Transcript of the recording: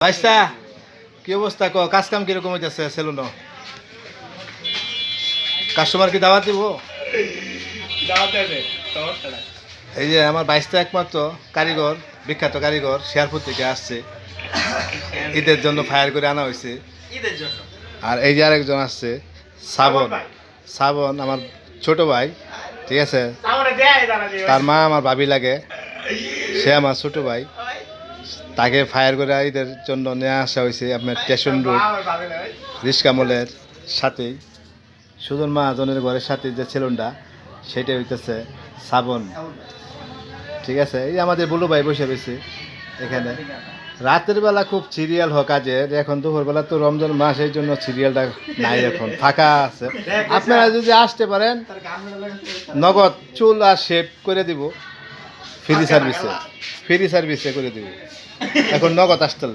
ভাইস্তা কি অবস্থা কাজ কাম কিরকম হইতেছে সেলুন কাস্টমার কি দাওয়াত দিব এই যে আমার বাইশটা একমাত্র কারিগর বিখ্যাত কারিগর শেয়ারপুর থেকে আসছে ঈদের জন্য ফায়ার করে আনা হয়েছে আর এই যে আরেকজন আসছে শ্রাবণ শ্রাবণ আমার ছোট ভাই ঠিক আছে তার মা আমার ভাবি লাগে সে আমার ছোট ভাই তাকে ফায়ার করে ঈদের জন্য নিয়ে আসা হয়েছে আপনার স্টেশন রোড রিস্কামলের সাথেই সুজন মহাজনের ঘরের সাথে যে সেলুনটা সেটা হইতেছে শ্রাবণ ঠিক আছে এই আমাদের বুলু ভাই বসে রয়েছে এখানে রাতের বেলা খুব সিরিয়াল হয় কাজের এখন দুপুরবেলা তো রমজান মাস এই জন্য সিরিয়ালটা নাই এখন ফাঁকা আছে আপনারা যদি আসতে পারেন নগদ চুল আর শেভ করে দিব ফ্রি সার্ভিসে করে দিব এখন নগদ আসতে